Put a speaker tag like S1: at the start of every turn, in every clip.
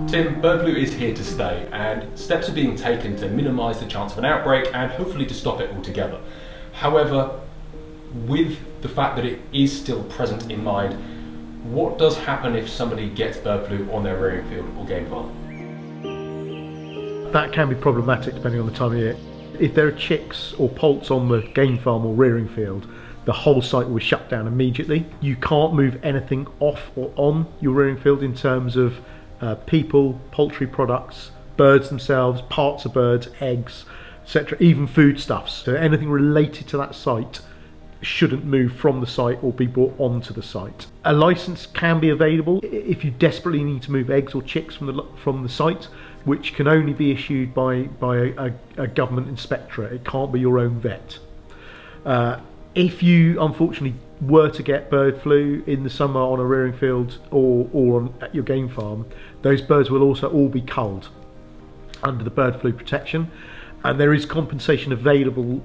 S1: Tim, bird flu is here to stay, and steps are being taken to minimise the chance of an outbreak and hopefully to stop it altogether. However, with the fact that it is still present in mind, what does happen if somebody gets bird flu on their rearing field or game farm?
S2: That can be problematic depending on the time of year. If there are chicks or poults on the game farm or rearing field, the whole site will be shut down immediately. You can't move anything off or on your rearing field in terms of people, poultry products, birds themselves, parts of birds, eggs, etc., even foodstuffs. So anything related to that site shouldn't move from the site or be brought onto the site. A license can be available if you desperately need to move eggs or chicks from the site, which can only be issued by a government inspectorate. It can't be your own vet. If you unfortunately were to get bird flu in the summer on a rearing field or at your game farm, those birds will also all be culled under the bird flu protection, and there is compensation available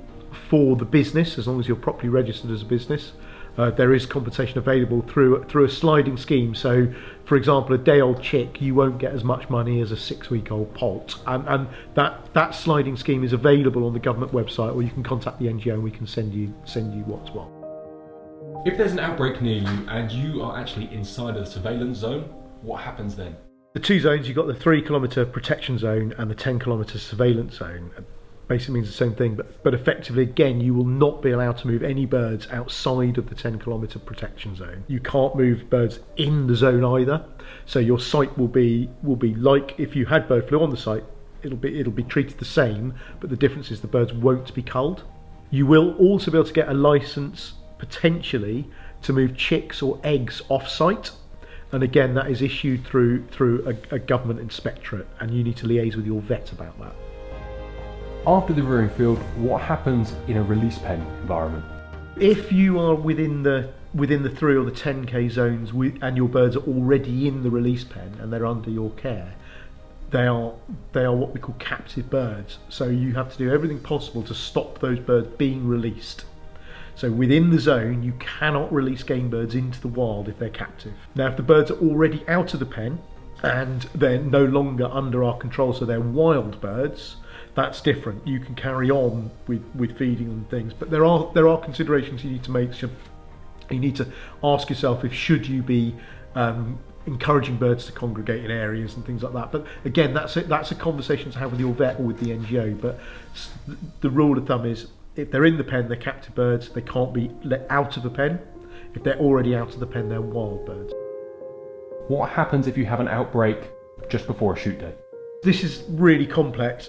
S2: for the business as long as you're properly registered as a business. There is compensation available through a sliding scheme. So, for example, a day-old chick, you won't get as much money as a 6-week-old poult, and that sliding scheme is available on the government website, or you can contact the NGO and we can send you what's what.
S1: If there's an outbreak near you and you are actually inside of the surveillance zone, what happens then?
S2: The two zones, you've got the 3-kilometre protection zone and the 10-kilometre surveillance zone. Basically means the same thing, but effectively again you will not be allowed to move any birds outside of the 10-kilometre protection zone. You can't move birds in the zone either, so your site will be like if you had bird flu on the site. It'll be treated the same, but the difference is the birds won't be culled. You will also be able to get a licence potentially to move chicks or eggs off site, and again that is issued through a government inspectorate, and you need to liaise with your vet about that.
S1: After the rearing field, what happens in a release pen environment?
S2: If you are within the 3 or the 10k zones and your birds are already in the release pen and they're under your care, they are what we call captive birds. So you have to do everything possible to stop those birds being released. So within the zone, you cannot release game birds into the wild if they're captive. Now, if the birds are already out of the pen and they're no longer under our control, so they're wild birds, that's different. You can carry on with feeding and things, but there are considerations you need to make. You need to ask yourself if should you be encouraging birds to congregate in areas and things like that. But again, that's a conversation to have with your vet or with the NGO. But the rule of thumb is if they're in the pen, they're captive birds. They can't be let out of the pen. If they're already out of the pen, they're wild birds.
S1: What happens if you have an outbreak just before a shoot day?
S2: This is really complex.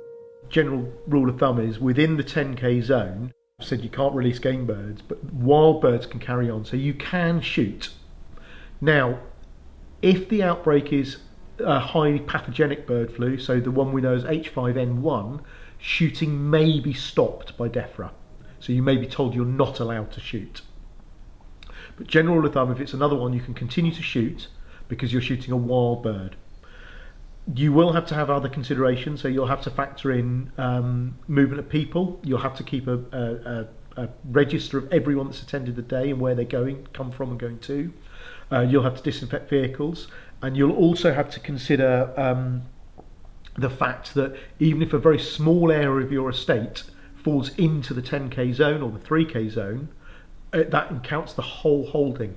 S2: General rule of thumb is within the 10k zone, I've said you can't release game birds, but wild birds can carry on, so you can shoot. Now, if the outbreak is a highly pathogenic bird flu, so the one we know as H5N1, shooting may be stopped by DEFRA. So you may be told you're not allowed to shoot. But general rule of thumb, if it's another one, you can continue to shoot because you're shooting a wild bird. You will have to have other considerations, so you'll have to factor in movement of people. You'll have to keep a register of everyone that's attended the day and where they're come from and going to. You'll have to disinfect vehicles, and you'll also have to consider the fact that even if a very small area of your estate falls into the 10k zone or the 3k zone, that counts the whole holding.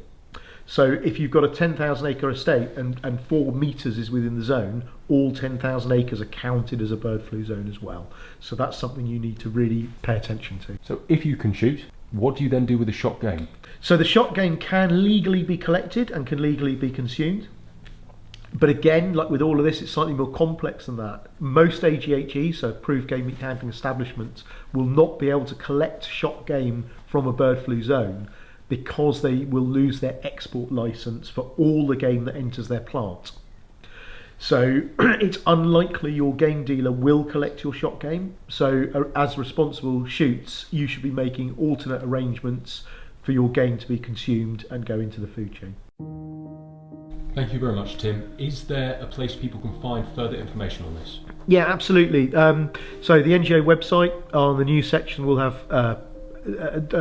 S2: So if you've got a 10,000 acre estate and 4 metres is within the zone, all 10,000 acres are counted as a bird flu zone as well. So that's something you need to really pay attention to.
S1: So if you can shoot, what do you then do with the shot game?
S2: So the shot game can legally be collected and can legally be consumed. But again, like with all of this, it's slightly more complex than that. Most AGHEs, so approved game meat handling establishments, will not be able to collect shot game from a bird flu zone because they will lose their export licence for all the game that enters their plant. So it's unlikely your game dealer will collect your shot game. So as responsible shoots, you should be making alternate arrangements for your game to be consumed and go into the food chain.
S1: Thank you very much, Tim. Is there a place people can find further information on this?
S2: Yeah, absolutely. So the NGO website on the news section will have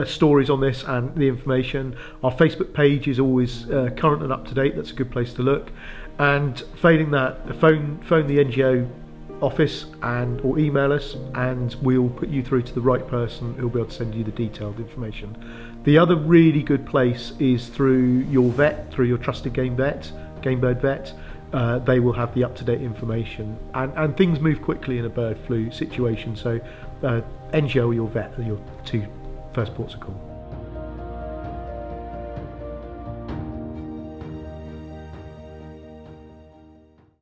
S2: stories on this and the information. Our Facebook page is always current and up to date. That's a good place to look. And failing that, phone the NGO office or email us, and we'll put you through to the right person who'll be able to send you the detailed information. The other really good place is through your vet, through your trusted game bird vet. They will have the up-to-date information, and things move quickly in a bird flu situation, so NGO or your vet are your two first ports of call.